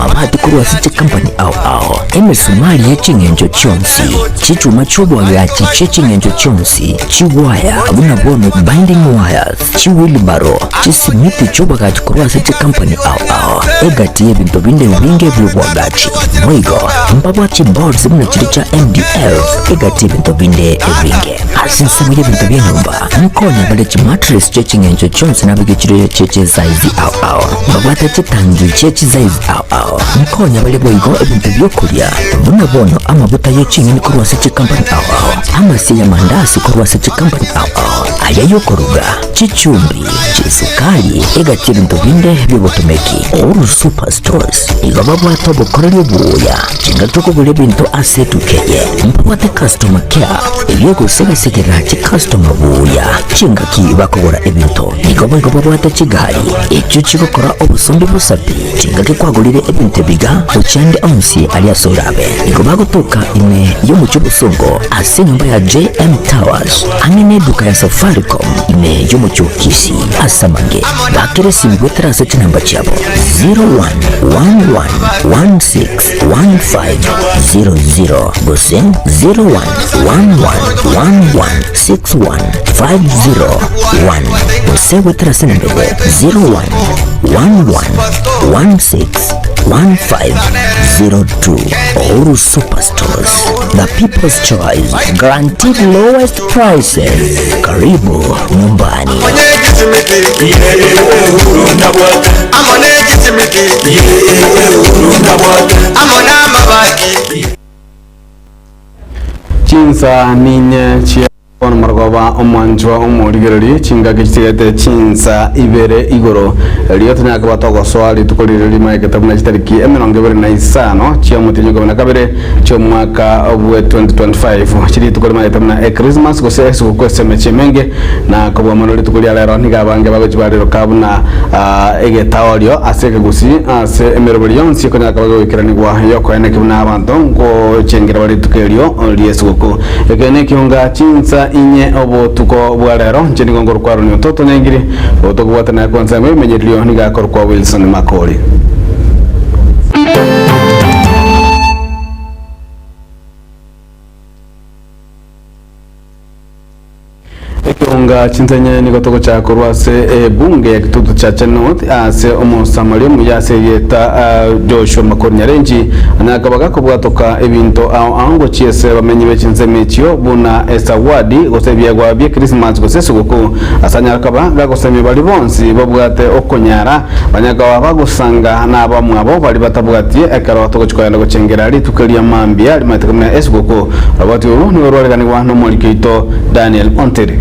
amabati kurwa siche company au emisumali yechingenjo chonsi chichuma chobwaga chiche chingenjo chonsi chiwaya abuna bono binding wires chiwilbaro chisimiti chobwaga kurwa siche company au egati ebintu binde binge byobwagachi moigo mbabwa boards muna chiricha MDF egati ebintu binde ebinge asinsamu y'ebintu by'enyumba nkonya bale mattress chechingenjo chonsi nabigechire cheche size au babata chitangi cheche size au nkonya bale boigo ebintu byokulya buna bono amabuta y'echingeni kurwa siche company au amasi ya mandasi kurwa siche company au ayayokoruga chichumbi chisukali egati ebintu binde byobotomeki oru superstores igababwa tobo korelyo buya chingatoko bule bintu asetukeye mpwate customer care ebyego segasekera chi customer buya chingaki bakobora ebintu igababwate chigali echo chikokora obusombi busapi chingaki kwagulire ebintu biga ochande onsi ali asorabe igobagotoka ine yo mucho busongo ase nyumba ya JM Towers amene duka ya Safaricom ine yo mucho kisi asamange bakire simigwetera sechi namba chabo 0111161500 gose 0111116150 gose wetera senembele 0111161502 Oru Superstores, the people's choice, guaranteed lowest prices. Karibu nyumbani. Chinsa ninye chia Kono margoba omwanjwa omurigereri chingage chitigete chinsa ibere igoro liyoto nyaka batogo swali tukolire lima getabuna chitariki 25 chia mutinyo gabana kabere cyo mwaka wa 2025 chiri tukolima getabuna Christmas gose kwese meche menge na kobwa manoli tukoli alero nigabange babechi barero kabuna egetaolio aseke gusi ase emerobeli yonsi ko nyaka bagwikirani gwa yoko ene kibuna abantu ngo chengera bali tukelio liesuko egene kionga chinsa inye obo tuko bwarero njeni ngongoro kwaro ni toto nyingiri otokubata na konsa menyelio niga korwa Wilson Makoli Ekonga chinzanye ni gotoko cha korwase bunge ya kitutu cha North ase omusamalio muyase yeta Joshua Makoli Nyarenji anakabaga kubwatoka ebinto ango chiese bamenyi bechinzemechyo buna esawadi gosebya gwa bye Christmas gosesuko asanya akaba gagosemi bali bonsi babwate okonyara banyagawa bagusanga nabamwe abo bali batabwatiye ekaro batoko chikoyana gochengera ali tukelia mambia ali matekana esukoko abati ubu ni ororega ni wano molikito Daniel Ontere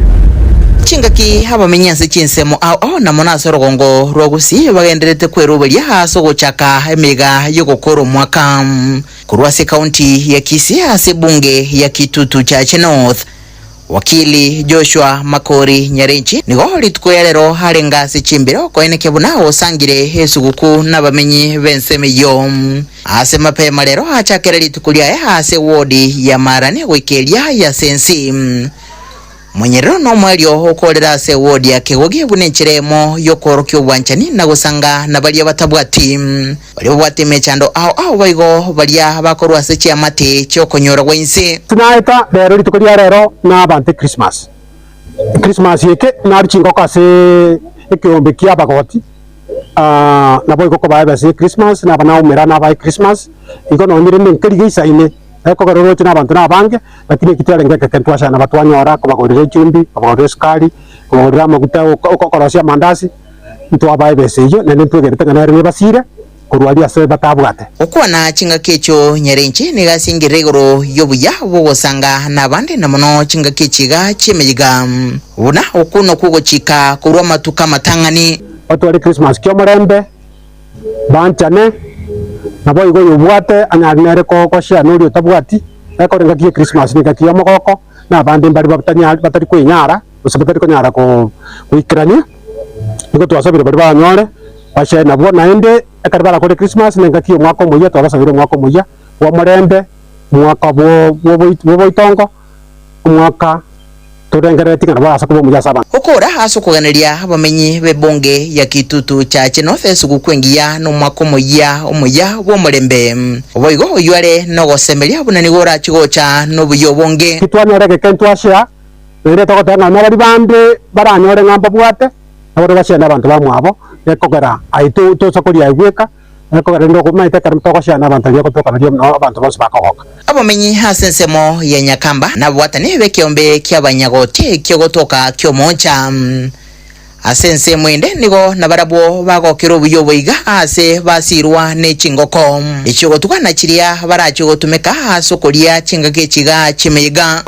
chingaki habamenyanse chinsemo ao na monasoro gongo rwagusi bagenderete kwerubelia haso gochaka emega yogokoro mwaka kurwase county ya Kisii ase bunge ya Kitutu cha North wakili Joshua Makoli Nyarenji nigoli tukoyalero halenga se chimbiro koeneke bunao sangire esuguku nabamenyi bensemeyo ase mapema lero achakera litukulia ase wodi ya Marani wekelia ya Sensi Mwenyero no mwelio okolera se wodi ya Kegogi bunencheremo yokorokyo bwanchani na gusanga na balia batabwati bali bwate mechando ao baigo balia bakorwa se chiamate chokonyora wense tunaita lero litukulia lero na abante Christmas yeke na chingo kase ekiombe kia bagoti na boy koko bae base Christmas na bana umera na bae Christmas iko no ndire nkerigisa ine eko garoro china abantu nabange lakini kitale ngeke kentwasha na batwanyora ko bagorire chumbi bagorire skali ko bagorire maguta okokorosia mandasi ntu abae bese yo nene tugerete ngana rebe basire kurwalia se batabwate okwana chinga kecho Nyarenji nigasingire goro yobuya bogosanga nabande na mono chinga kechiga chemeyiga una okuno kugochika kurwa matuka matangani otore Christmas kyo morembe banchane nabo igo yobwate anyagnere ko shia nuri tabwati eko renga kie Christmas nika kie mogoko na bande mbari batanya batari ko inyara usabatari ko nyara ko ikrania niko twasabire bari banyore bashe nabo naende ekarbara ko Christmas nenga kie mwako moya twasabire mwako moya wa morembe mwaka bo itongo mwaka turengereti kana basa kubo muja saba ukura asukuganiria abamenyi bebonge ya Kitutu cha North esugukwengia no makomoya omuya wo mulembe oboigo oyare no gosemeria bunani gora chigocha no buyobonge kitwanyoreke kentwashia ire tokotanga nabari bande baranyore ngamba bwate aboro bashenda abantu bamwabo ekogera aitu tosokoria igweka ekogera ndo kumaite karim tokoshana abantu yako tokario no abantu bose bakogoka abamenyi hasensemo ya Nyakamba na bwatani bekiombe ky'abanyagote kyogotoka kyomoncha asense mwende nigo nabarabo bagokero buyoboiga ase basirwa ne chingoko ichigotuka na chiria barachigotumeka asokoria chingake chiga chimeiga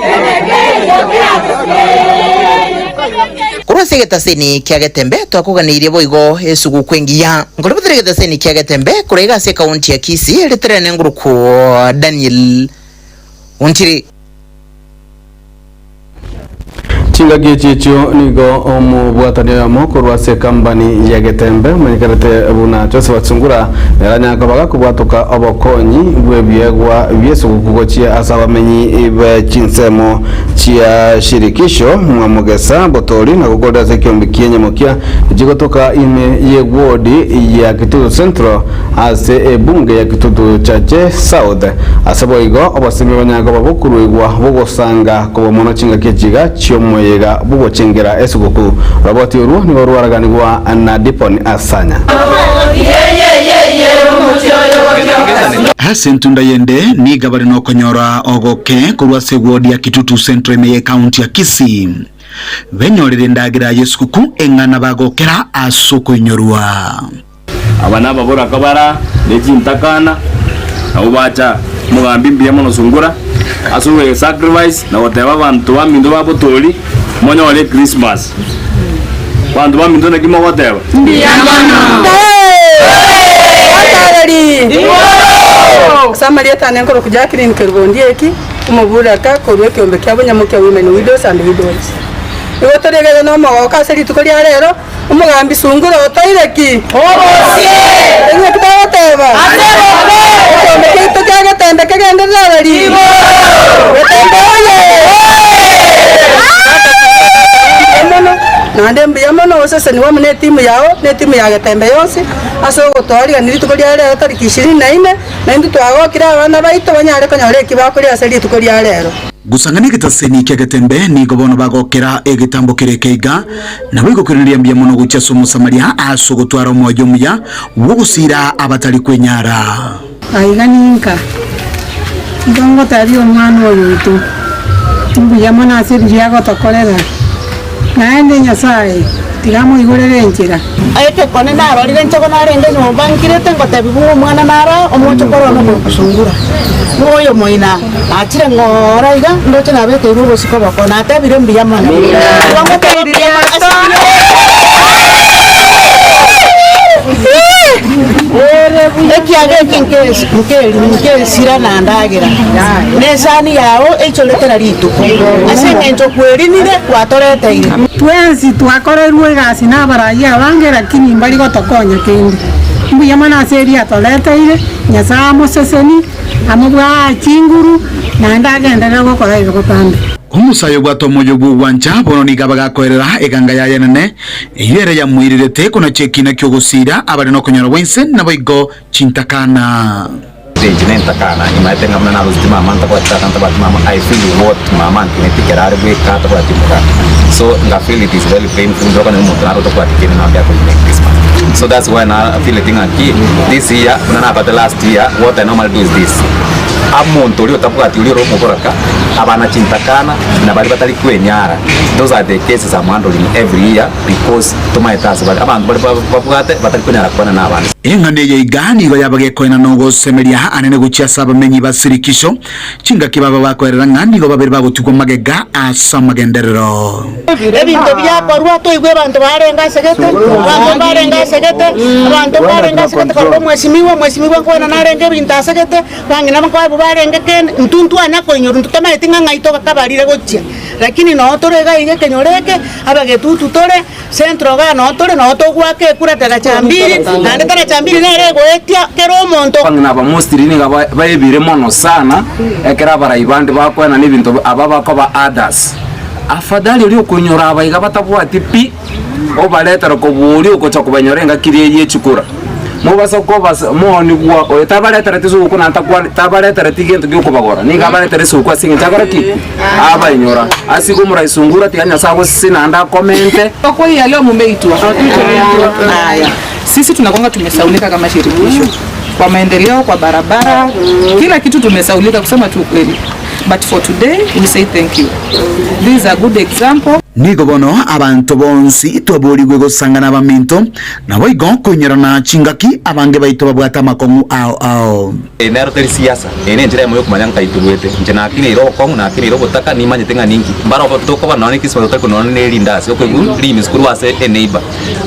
kurasegeta seni kyagetembe twakuganirie boigo esugu kwengiya ngorobutregeta seni kyagetembe kurega se kaunti ya Kisii letrene nguruku Daniel Untiri chingagi chicho nigo omubwatanira mokorwa se kambani ya Getembe manyikarete buna chose batsungura neranya kabaga kubwatuka obokonyi bwebyegwa byesukugochia asabamenyi ibe chinsemo chia shirikisho mwamugesa botori na kugoda se kyombi kyenyemokia jigotoka ine ye ward ya Kitutu Central ase bunge ya Kitutu chache South asaboigo obasemi banyaga babukuruigwa bugosanga ko bomono chingaki chiga chyomo yega bugo chengera esuguku roboti uru ni warwaraganirwa na Dipon Asanya Hasentunda yende ni gabari no konyora ogoke kurwa segwodi ya Kitutu Central meye county ya Kisii benyorere ndagira yesukuku engana bagokera asoko inyorwa abana babura kabara leji ntakana ubacha mugambi mbia mono sungura asuwe sacrifice na whatever abantu bamindo babotori monyole Christmas bantu bamindo na kimo whatever mbia mono Samaria tanengoro kuja clinic rubondi eki umubura ka korwe kyombe kyabanyamukya women widows and widows iwo toregeze no magoka seri tukori arero umugambi sungura otaireki obosie enye kitawoteba kyombe kitu kyagetembe kegenderera ribo wetembe nande mbia mono sese ni wamune timu yao ne timu ya Getembe yose aso gutwariga niri tukori arero tariki 24 na ndu twagokira abana baito banyare konyore kibakuri aseri tukori arero gusangani gitaseni kya Getembe ni gobono bagokera egitambo kirekeiga na bigokiriria mbia mono gucha somo Samaria aso gutwara moyo muya wogusira abatali kwenyara aiganinka ndongo tari omwana oyitu mbia mono aseri yago tokorera naende Nyasaye tigamo igorere njira ayeke kone narorire nchoko narenge no bankirete ngotebi bu mwana nara omocho koro no kusungura noyo moina achire ngora iga ndoche nabete rubo siko bako na tabire mbia mana wango tabire ekiage nke sira na ndagira nesani yao echoletera ritu ase encho kwerinire kwatoreteire twensi twakorerwe gasi na baraya bange lakini mbali gotokonya kindi mbuya mana seria toleteire Nyasaye moseseni amubwa chinguru na ndagendera gukora izo gutande umusayo gwatomoyo bwanja bono nigabaga kwerera eganga ya yenene iyere ya muirirete kuna chekina kyogusira abari no konyora wense naboigo chintakana Jine ntakana imaitenga mna naruzima manta kwa tata kwa mama I feel what mama nitikera arbe kata kwa timka so nga feel it is very painful ndoka na mtu naroto kwa tikini na ndia kwa Christmas so that's why I feel it ngaki this year na but the last year what I normally do is this amuntu uri otabwati uri romo koraka abana chintakana na bari batari kwenyara those are the cases I'm handling every year because to my task but abantu bari babwate batari kwenyara kwana n'abana engane ye igani go yabage koina no go semeria anene guchia saba menyi basirikisho chinga kibaba bakorera ngani go babiri bagutugwa magega asa magenderero ebintu byakorwa toigwe bantu barenga segete ko mwesimiwa kwena narenge binta segete bangina bakwa barenge ken ntuntu anya koinyoru ntutama tinga ngaito kabarire gochia lakini no torega ige kenyoreke abage tutu tore centro ga no tore no togwake kuratera chambiri nande tara chambiri nere goetia kero monto bangina ba mostiri ni bayibire mono sana ekera bara ibandi bakwena ni bintu ababa ko ba others afadhali uri ukunyora abaiga batabwati pi obaletera kuburi ukocha kubanyorenga kiriye yechukura mubasa ko basa moni gwa otabaletera tizu kuna tabaletera tigento gyo kubagora ninga baletera su kwa singa tagaraki aba inyora asigo muraisungura tianya sawo sina komente kwa hiyo leo mumeitwa haya sisi tunakonga tumesaulika kama shirikisho kwa maendeleo kwa barabara kila kitu tumesaulika kusema tu kweli. But for today, we say thank you. This is a good example. Nigo bono abantu bonsi twabuligwe gusangana baminto nabo igo kunyerana chingaki abange baito babwata makongu ao nero teri siasa njira ya moyo kumanya nkaitulwete njena akini ro kongu na akini ro botaka ni manye tenga ningi mbaro botoko banone kiswa botako none neli ndasi okwe limi skuru wase neighbor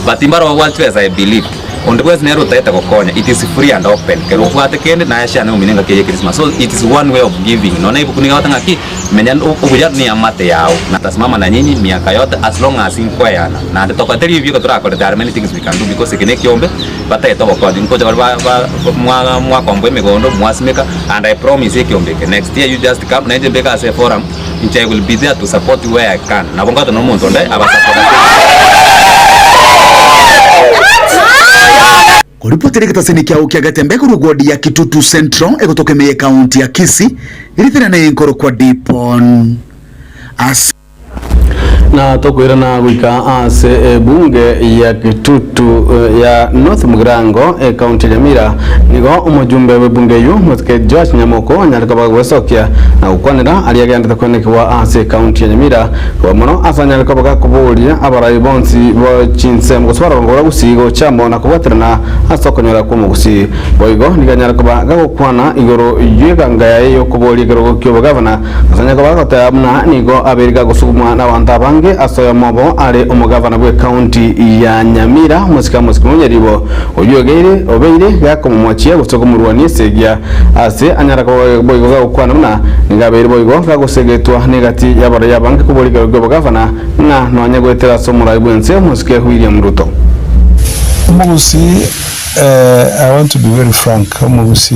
but mbaro what I believe on the west nero taita kokonya it is free and open kero kwate kende na yasha na uminenga keye Christmas so it is one way of giving nona ibu kuninga watanga ki menya ubuja ni amate yao na tasimama na nyinyi miaka yote as long as inko yana na ndetoka tell you because there are many things we can do because ikene kiombe bataita kokodi nko jaba mwa kombo megondo mwasimeka and I promise kiombe next year you just come na nje beka as a forum I will be there to support you where I can na bonga no muntu ndai Kuripotire kitaseni kia ukia gatembe kurugwadi ya Kitutu Central egotokemeye kaunti ya Kisii irithina na inkoro kwa Dipon na tokwirana gwika ase bunge ya Kitutu ya North Mugirango kaunti ya Nyamira nigo umujumbe we bunge yu mutke Josh Nyamoko nyarikaba gwesokia na ukwanira aliagenda kwenekwa ase kaunti ya Nyamira kwa muno asanya nyarikaba kuburia abarai bonsi bo chinse muguswara ngora gusigo chambo na kubatirana asokonyora ku mugusi boigo niganyarikaba gakwana igoro yeganga yayo kuburia igoro kyo gavana asanya kaba gotamna nigo abiriga gusugumwa na bantu asoya mobo ari umugavana bwe county ya Nyamira musika munyeribo oyogeire obeire gakomumwachia gusogomurwa nisegia ase anyaraka boigo gakwana na ngabere boigo gagusegetwa negati yabara yabange kuburiga rwo gavana na nonye gwetera somura ibwense musike William Ruto Mugusi I want to be very frank mugusi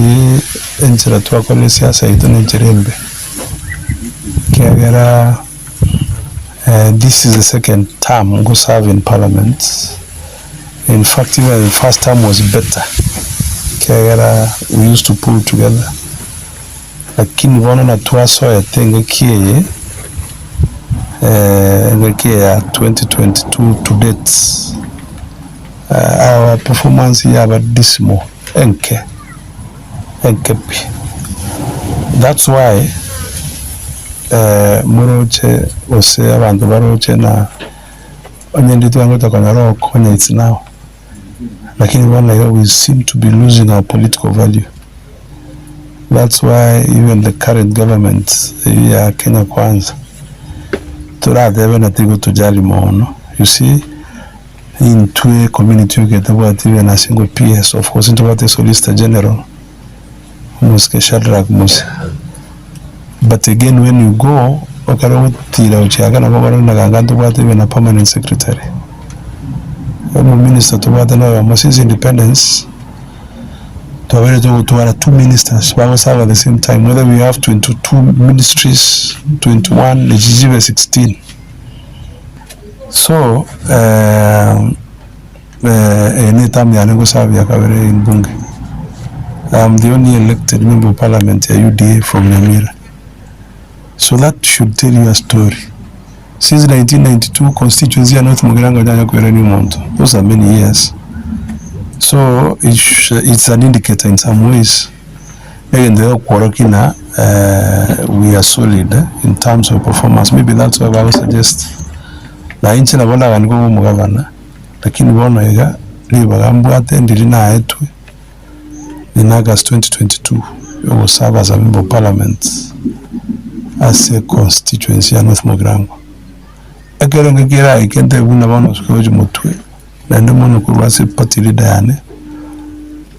enjera twakole siasa itone jerembe kagera this is the second term go serve in parliament. In fact, even the first term was better. We used to pull together. Lakini wana na tuaso ya tenge kie 2022 to date. Our performance is dismal. Enke. That's why muroche ose abantu baroche na onyendi twango takanyaro konya it's now lakini wana we seem to be losing our political value. That's why even the current government ya Kenya Kwanza turade na tigo tujali mono you see in two community uketabuati na single PS of course into what the Solicitor General Muske Shadrack Musa. But again, when you go, okara uchiaga na mabara na ganganto bwate na permanent secretary. Minister to bwate na Moses independence. To have two ministers, we serve at the same time. Whether we have 22 ministries, 21, legislative 16. So, anytime ya nego serve ya kavere in bunge. I'm the only elected member of parliament at UDA from Nyamira. So that should tell you a story. Since 1992, constituency North Mugirango Janya Kwereni Monto. Those are many years. So it's an indicator in some ways. Again, the Kwarokina, we are solid in terms of performance. Maybe that's why I would suggest. Na inchi na bona gango mugavana. Lakini bona ega liba gambwate ndilina etwe. In August 2022, we will serve as a member of parliament as a constituency in North Mugirango. Ekera ikente buna bana sukoje mutwe. Na ndio mwana kurwase party leader yane.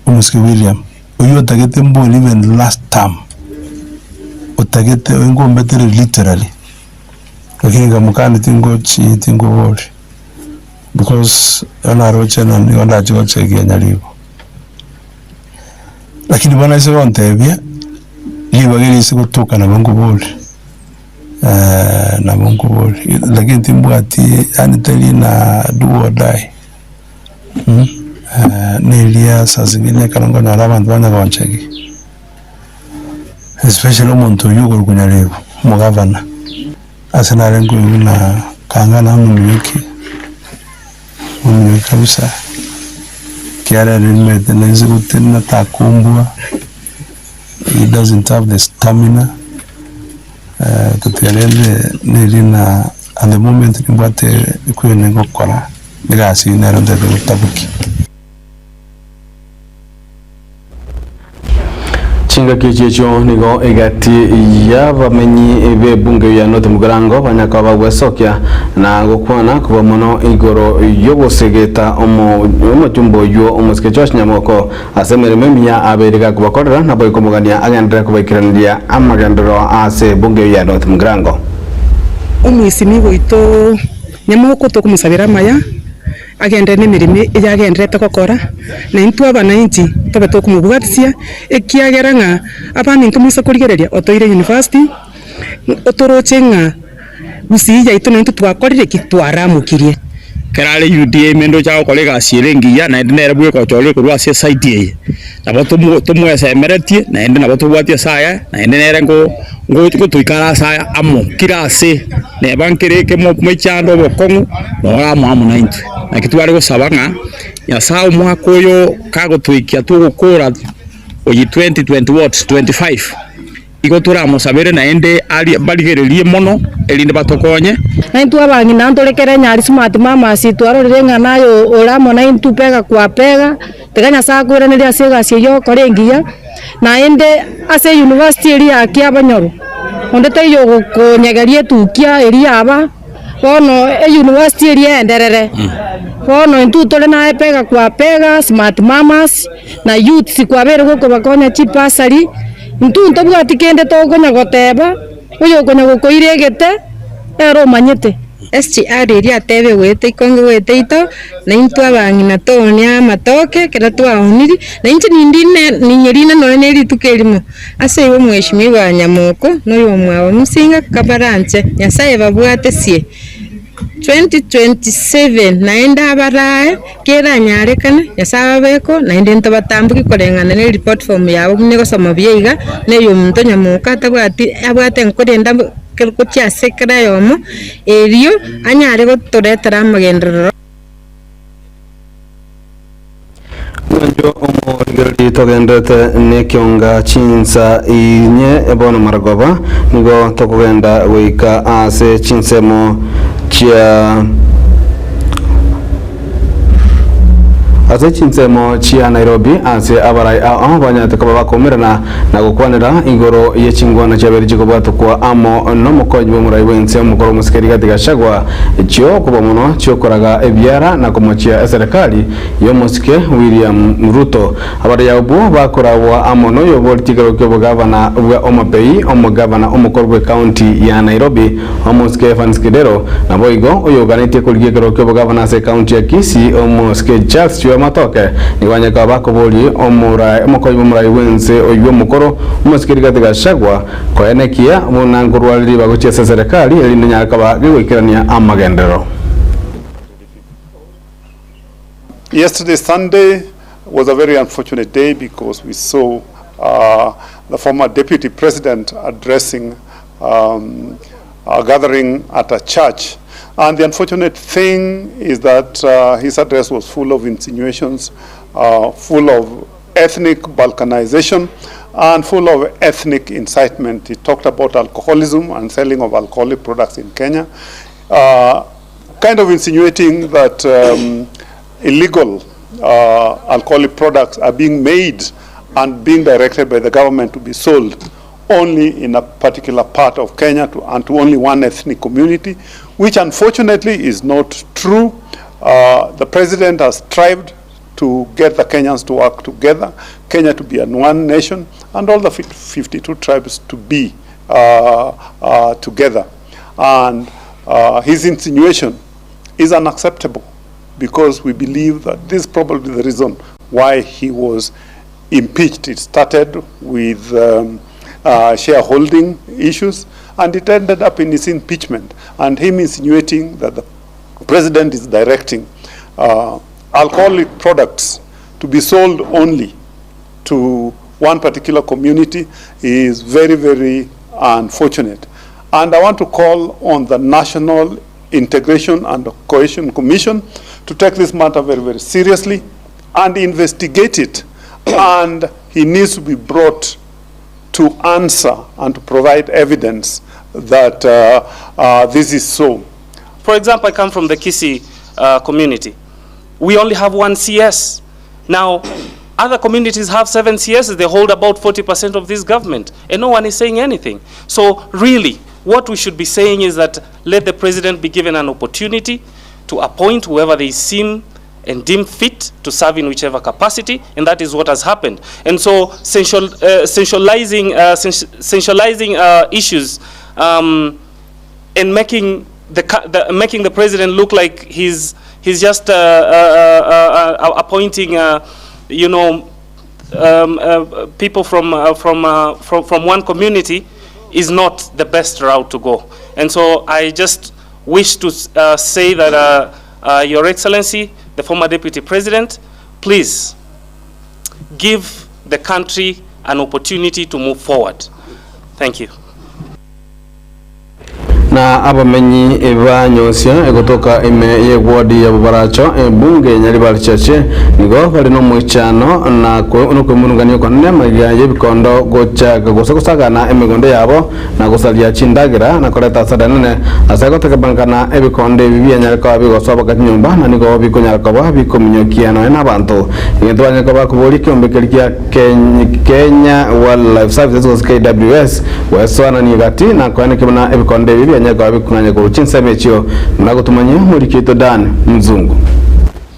Umuski William. Oyo tagete mbo even last term. Otagete ngo mbetere literally. Lakini kamukani tingo wori. Because ana roche na ni onda choche nyalibo. Lakini bwana ise wantebia liba geli sikutoka na bangu boli na Mungu bori lakini timbwati yani teli na do or die nilia saa zingine kalongo na abantu bana kawanchagi especially umuntu yuko kunyalevo mugavana asenale nguyu na kangana mumiki kabisa kiara rimete nezi kutena takumbwa. He doesn't have the stamina kutiarele nirina at the moment nimbate kuyene gukora nigasi nero ndede gutabuki chinga kichecho nigo egati y'abamenyi b'ebunge ya North Mugirango banyaka bagwesokia na gukwana kuba muno igoro y'obusegeta omujumbo yo omusike Josh Nyamoko asemere memya aberega kubakorera nabo ikomugania agendera kubaikiraniria amagendero ase bunge ya North Mugirango umwisimi goito Nyamoko tokumusabira maya agenda n'emirimo yagenderete gukora na intu abananchi tobe tokumubugatisia ekiageranga abanintu musa kurigereria otoire university otorochenga busiya itono intu twakorire kitwaramukirie kerale UDA mendo chao kolega sirengia na ndinere bwe ko chole ko rwa site nabo tumwese emeretie na ndina nabo tubwatie saya na ndinere ngo tuikara saya amo kirase ne bankireke mo mechando bokongu no amu na intu na kitware go sabanga ya sao mwako yo kago tuikia tugukura oyi 2025 iko turamo sabere na ende ali baligererie mono elinde batokonye na intu abangi na ntorekere nyari smart mama si twarorere nayo oramo na intu pega kwa pega teganya sakwira nili asega siyo korengia na ende ase university eri akia banyoro onde tayo konyegerie tukia eri aba bono university eri enderere bono intu tole na pega kwa pega smart mamas na youth sikwabere goko bakonya chipasari intu ntobwati kende tokonya goteba uyo konya gokoiregete ero manyete SGR eri atebe wete ikonge wete ito na intu abangi na tonya matoke kera twaoniri na inchi nindine ninyerina no neri tukelimo ase iwe mweshimiwa Nyamoko no mwawe musinga kabaranche nyasaye babwate sie 2027 naenda abarae kera nyarekane yasaba beko naende ntabatambuki korengana ne report form yabo nego soma byeiga ne yomuntu Nyamuka abwate nkorenda ko cyasekera yomo eriyo anyare go toretera amagendero Njo omorigeri togendete nekionga chinsa inye ebono maragoba nigo tokugenda wika ase chinsemo chia ase chinsemo chia Nairobi ase abarai abanya tukaba bakomerana na gukwanira igoro yechingwana cyaberi kigobatu kwa amo no mukonyi b'umurai wense umukoro musikeri gatigashagwa cyo kuba muno cyo koraga ebyara na komochia serikali yo musike William Ruto abari yabu bakorawa amo no yo boltigaro kyo gavana bwa Omapei omugavana omukorwe county ya Nairobi omusike Evans Kidero na boigo oyo ganite kuligero kyo gavana se county ya Kisii omusike Charles matoke nigwanya kabako boli omukoyi b'umurai wense oyo mukoro umusikiri gatigashagwa ko enekia munangurwaliri baguchia serikali elinde nyakaba gikirania amagendero. Yesterday Sunday was a very unfortunate day because we saw the former deputy president addressing a gathering at a church. And the unfortunate thing is that his address was full of insinuations, full of ethnic balkanization, and full of ethnic incitement. He talked about alcoholism and selling of alcoholic products in Kenya, kind of insinuating that illegal alcoholic products are being made and being directed by the government to be sold only in a particular part of Kenya and to only one ethnic community, which unfortunately is not true. The president has strived to get the Kenyans to work together, Kenya to be one nation, and all the 52 tribes to be together. And his insinuation is unacceptable because we believe that this is probably the reason why he was impeached. It started with shareholding issues, and it ended up in his impeachment and him insinuating that the president is directing alcoholic products to be sold only to one particular community is very, very unfortunate. And I want to call on the National Integration and Cohesion Commission to take this matter very, very seriously and investigate it. And he needs to be brought to answer and to provide evidence that this is so. For example, I come from the Kisii community. We only have one CS. Now, other communities have 7 CSs. They hold about 40% of this government, and no one is saying anything. So really, what we should be saying is that let the president be given an opportunity to appoint whoever they seem and deem fit to serve in whichever capacity, and that is what has happened. And so sensationalizing issues and making the president look like he's just appointing people from one community is not the best route to go. And so I just wish to say that Your Excellency, the former Deputy President, please give the country an opportunity to move forward. Thank you. Na abamenyi ebanyosia egotoka ime ye wadi ya Bubaracho bunge Nyaribari Chache nigo bali no mwichano na kwemurunganio kwa nema ya yebikondo gocha gosagana emegondo yabo na gosalia chindagira na koleta sadanene asagoteka bankana ebikonde bibia nyarika bigosoba kanyumba na nigo bikonyarika bikominyokiano na bantu ngentwanya kwa kubuli kiombekelia Kenya Wildlife Services KWS waswana ni gati na kwa kibana ebikonde bibia nyaka bikunanye ko chinsa mechio mnagotumanye muri kito Dan Mzungu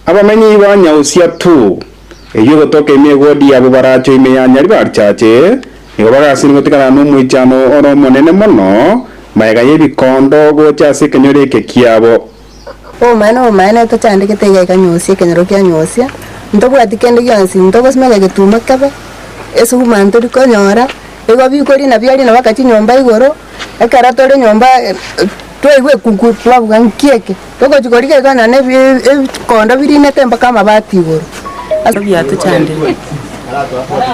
abamenyi banyausia tu eyo gotoka imegodi ya Bubaracho ime ya Nyaribari Chache nigo bagasi ngotikana no mwichano oro monene mono maega yebikondo gocha sekenyoreke kiabo maana to chande ketega kanyosia kenyoro kya nyosia ndobu atikende gyansi ndobo smega getuma kabe esu manto dikonyora ego bikori na byali na wakati nyomba igoro akaratore nyomba twewe kuku klabu gankieke toko chikorike kana ne kondo birine temba kama bati igoro asabya tuchande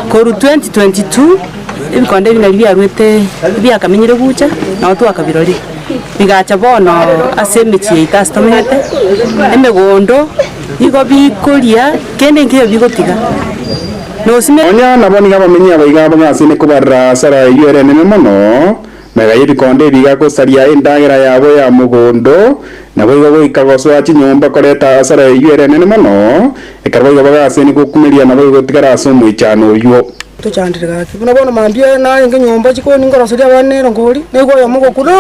koru 2022 ibikonde binali arwete byakamenyire gucha na watu akabirori bigacha bono asemichie itastomete emegondo igo bikoria kende ngiyo bigotiga onya naboni gabamenyi abaiga bangasine kubarra sara URN memono mega yibikonde biga kosaria endagera yabo ya mugondo nabo igo ikagoswa chinyomba koreta sara URN memono ekarwa bagasine kukumeria nabo gotigara somo ichano yo tuchandira kibona bona mambia na nge nyomba chikoni ngorosoria banero ngori nego ya mugo kuno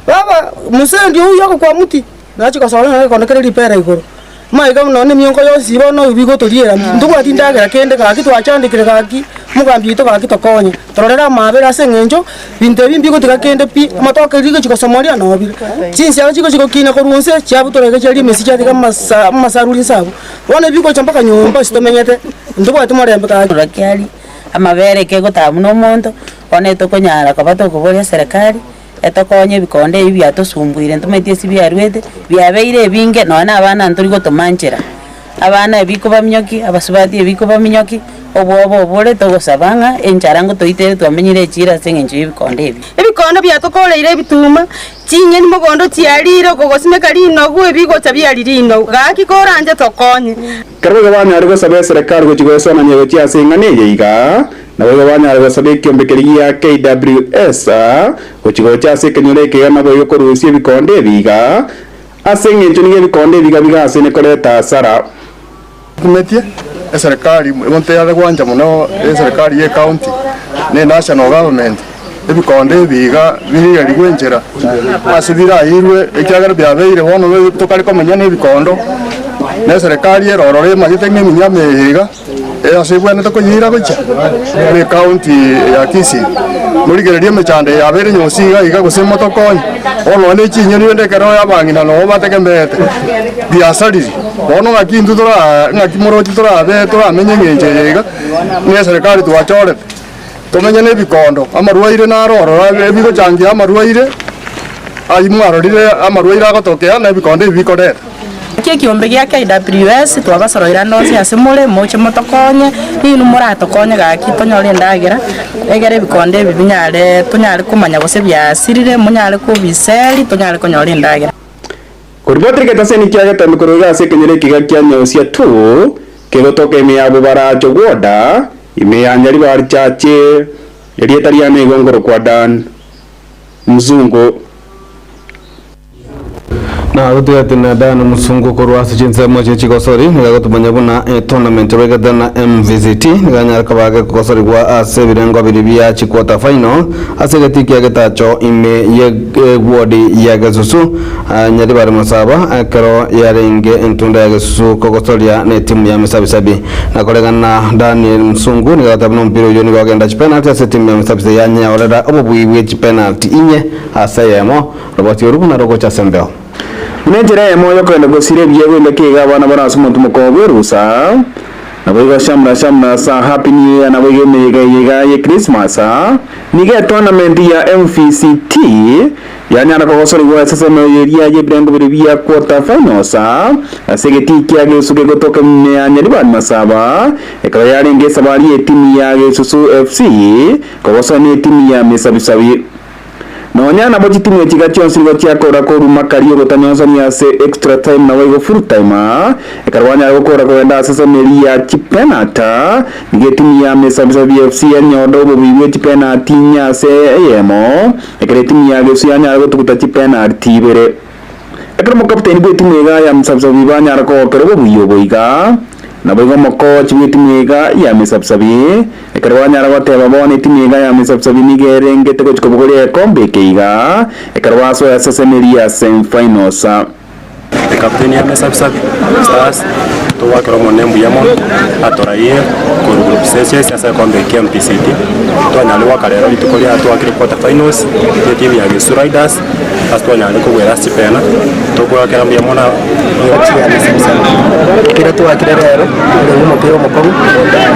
baba musendi uyo kwa muti nachikosora na konekere ripera igoro maiga none miongo yosi bono bigo toriera ndugo atindagera kende gaki twachandikire gaki mugambi to gaki tokonye tororera mabera sengenjo binte bimbigo tikakende pi matoka rigo chikosomoria no bi chinsi ya chiko kina korunse chabu torege chali mesija tika masaruli sabu bone bigo champaka nyomba sitomenyete ndugo atumorembe gaki rakiali amabere kego tamu no monto one tokonyara kabato kuboria serikali etokonye bikonde ibi atosumbuire ntumetie sibyarwete byabeire binge nona abana nturigo tomanchera abana ebiko bamnyoki abasubati ebiko bamnyoki obobo bole togosabanga encharango toitere twamenyire chira sengenjo ibikonde ibi ebikondo byatokoleire bituma chinye ni mugondo chialire kogosime kalino gwe bigo tabyalirino gaki koranje tokonye karwe bana argo sabe serikali gochigoswa na nyego chia singane yiga na wewe bana argo sabe kiombekelia KWS gochigocha sekenyoreke na boyo korusie bikonde biga asengenjo ni bikonde biga biga sene koleta sara kumetie serikali monte ya gwanja muno serikali ye county ne national government ebikonde biga biri ari gwenjera asubira irwe ekyagara byabeire hono tokari komenya ne bikondo ne serikali erorore magite ne minyame higa asibwana tokonyira gocha ne county ya Kisii muri gereria mechande yabere nyosiga iga gusema tokonye ono ne chinyo ni ndekero yabangina no bateke mbete biasariri ono ngakindu tora ngakimoro tora be tora menye ngenje yiga ne serikali twachore tumenye ne bikondo amarwaire na roro ebiko changia amarwaire ayimwarorire amarwaire agotokea na bikondo bikorera Kia kiombe gia KWS twabasoroira ndosi asimule moche motokonye ni muratokonye gaki tonyore ndagira egere bikonde binyare tonyare kumanya gose byasirire munyare kubiseri tonyare konyore ndagira Kuribotri ketaseni kia geta mikoroga ase kenyere kiga kia nyosia tu kegotoka ime abo baracho gwoda ime ya nyari bari chache yari ya igongoro kwa Dan Mzungu na gutigatina na Dan Mzungu kurwasi chinse moche chikosori nigagotumanya buna tournament regada na MVCT niganyar kabage kosori kwa ase birengo biribia chi quarter final ase getikia getacho ime ye wodi ya gazusu nyari bari masaba kero yarenge entunda ya gazusu kokosoria ne timu ya Misabisabi na kolegana Daniel Mzungu nigatabno mpiro yoni bagenda penalty ase timu ya Misabisabi yanya olera obubuiwe penalty inye ase yemo roboti orubu na rogo cha sembeo Nejere moyo kwenda gosire biyewe ndekega abana barasuma tumukobe rusa naboiga shamna sa happy new year naboiga mega ye Christmas nige tournament ya MVCT yani anakogosori kwa sasa meyeria ye brango biribia quarter finals asegeti kiage suge gotoka myanya libani masaba ekaba yari ngesa bari timu ya Susu FC kogosoni timu ya Misabisabi Nonyana boji timu ya chigachio nsiligo chiakora koru makario gotanyonza ni ase extra time na waigo full time ekarwanya gokora kwenda sasa melia chipenata nige timu ya Misabisabi FC ya nyodo bobiwe chipenati nyase yemo ekare timu ya FC ya nyara gotukuta chipenati bere ekare mo captain bwe timu ya Misabisabi banya rako kero bobiyo boiga na boigo mo coach bwe timu ya Misabisabi ekarwanya ragoteba bone timu ya Misabisabi nige ngete ko chikobogore kombe keiga ekarwaso ya sasa melia semifinals the captain ya Misabisabi Stars to wakero monembu yamo atoraye ku group stage sasa kombe kia MPCT to nyali wakarero litukolia to wakire quarter finals ya timu ya Gesu Riders asto nyali ko wera chipena to kwa kera mbia mona ya Misabisabi kira to wakire rero ngo mupiro mokongo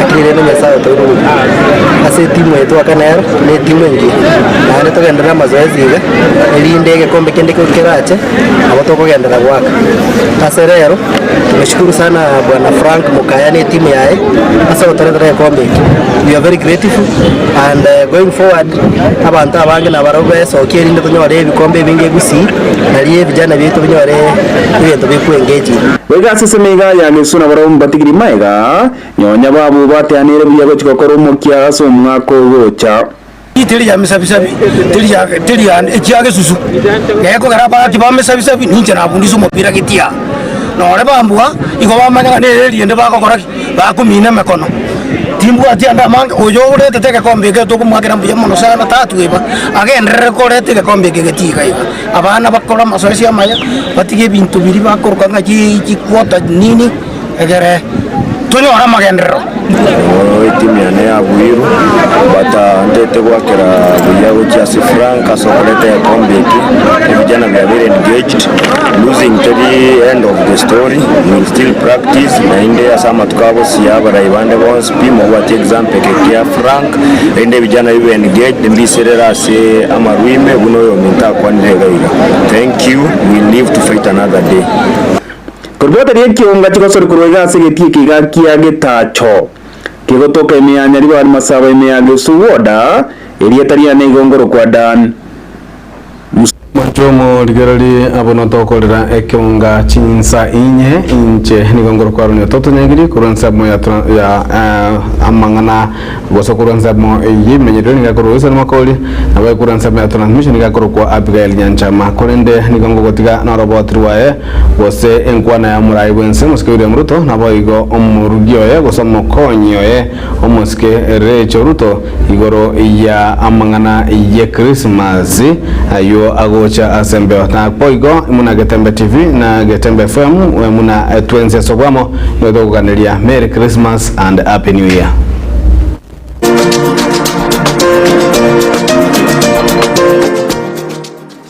akire no nyasa to ro ase timu yetu akanero ne timu ngi na to gendera mazoezi ile ili ndege kombe kende ko kirache abo to gendera gwaka ase rero tumeshukuru sana bwana Frank Mukayani timu yae asa otorera kombe we are very grateful and going forward abantu abange na barobe so kirinde tunyore ibikombe binge gusi naliye vijana betu binyore ibintu biku engage wega sese mega ya Gesuna barobe batigiri maiga nyonya babu bateanire biyago chikokoro mukia aso mwako gocha tiri ya Misabisabi tiri ya ekiage susu yako garaba tiba Misabisabi ninje na bundiso mupira gitia nore bambua iko bamanya ne riende bakokora bakumina mekono timbu ati anda mang oyo urete teke kombe ke to kumwagira mbuye mono sana tatu eba agendere korete ke kombe ke getika iba abana bakora masoesi amaya batige bintu biri bakorwa ngaji kwota nini egere tunyora magendero timu ya Nea Buiru bata ndete gwakira buyago cha Frank asokolete kombe ki vijana vya very engaged losing to the end of the story we still practice na inde asama tukabo siaba raibande bonse pimo what example ke ya Frank inde vijana iwe engaged mbiserera se amarwime bunoyo minta kwa ndega ila thank you we live to fight another day Kurbota rie kiunga chikosori kurwega segetie kiga kia getacho kigotoka imyanya riba masaba imyage suwoda elietaria ne igongoro kwa Dan Machomo ligerali abono tokolera ekiunga chinsa inye inche nigongoro kwa runyo toto nyangiri kuransa mo ya amangana goso kuransa mo yi menyero ngakoro wesa makoli abai kuransa mo ya transmission ngakoro kwa Abigail Nyanchama kolende nigongo gotiga na robot ruwae gose enkwana ya murai wense muske ure mruto na boigo omurugio ye goso mokonyo ye omuske recho ruto igoro ya amangana ye Christmas ayo agocha asembeo na poigo muna Getembe TV na Getembe FM muna twenze sogwamo ndogo kuganilia Merry Christmas and Happy New Year.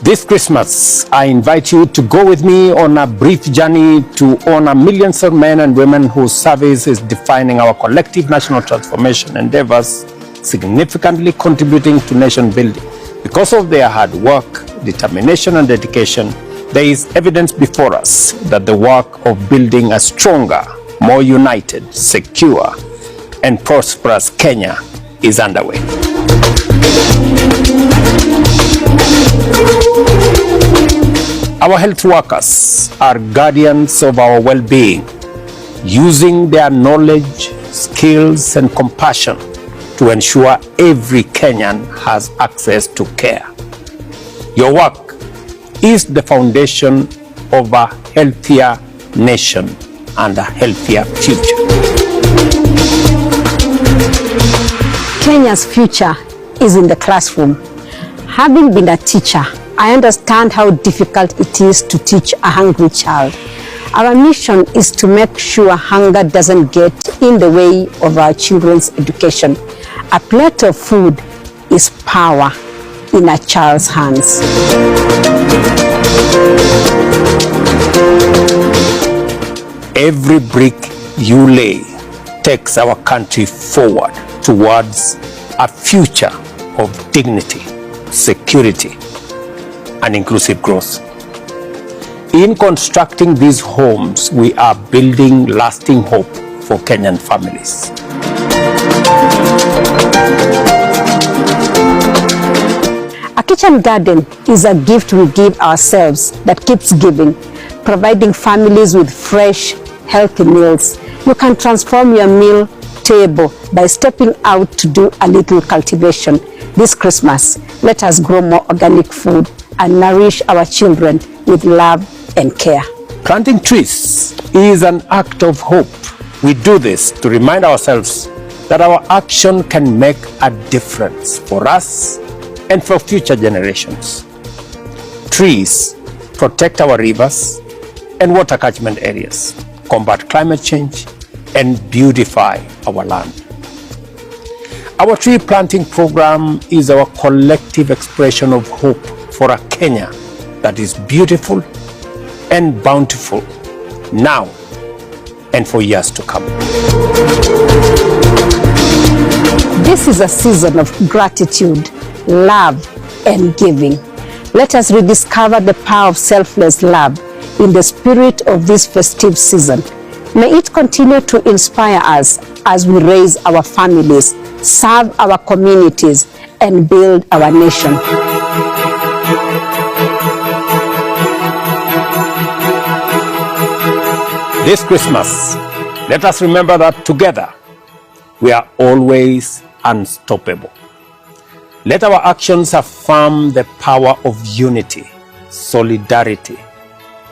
This Christmas, I invite you to go with me on a brief journey to honor millions of men and women whose service is defining our collective national transformation endeavors significantly contributing to nation building. Because of their hard work, determination, and dedication, there is evidence before us that the work of building a stronger, more united, secure, and prosperous Kenya is underway. Our health workers are guardians of our well-being, using their knowledge, skills, and compassion to ensure every Kenyan has access to care. Your work is the foundation of a healthier nation and a healthier future. Kenya's future is in the classroom. Having been a teacher, I understand how difficult it is to teach a hungry child. Our mission is to make sure hunger doesn't get in the way of our children's education. A plate of food is power in a child's hands. Every brick you lay takes our country forward towards a future of dignity, security, and inclusive growth. In constructing these homes, we are building lasting hope for Kenyan families. A kitchen garden is a gift we give ourselves that keeps giving, providing families with fresh, healthy meals. You can transform your meal table by stepping out to do a little cultivation. This Christmas, let us grow more organic food and nourish our children with love and care. Planting trees is an act of hope. We do this to remind ourselves that our action can make a difference for us and for future generations. Trees protect our rivers and water catchment areas, combat climate change, and beautify our land. Our tree planting program is our collective expression of hope for a Kenya that is beautiful and bountiful now and for years to come. This is a season of gratitude, love, and giving. Let us rediscover the power of selfless love in the spirit of this festive season. May it continue to inspire us as we raise our families, serve our communities, and build our nation. This Christmas, let us remember that together we are always unstoppable. Let our actions affirm the power of unity, solidarity,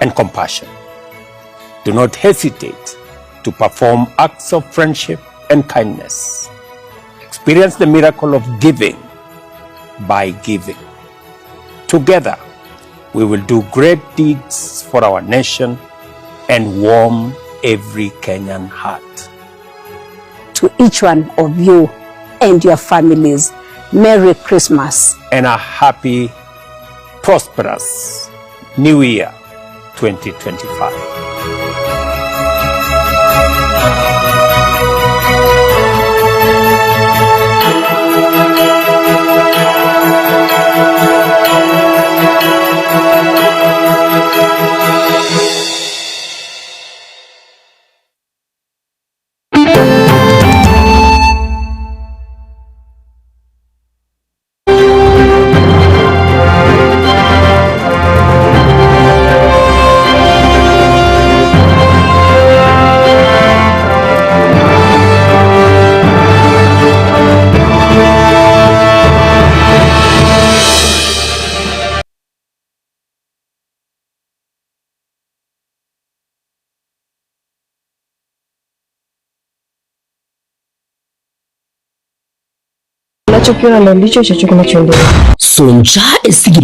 and compassion. Do not hesitate to perform acts of friendship and kindness. Experience the miracle of giving by giving. Together, we will do great deeds for our nation and warm every Kenyan heart. To each one of you and your families, Merry Christmas. And a happy, prosperous New Year 2025. Unachokiona ndio ndicho kinachoendelea. Sonja esigiri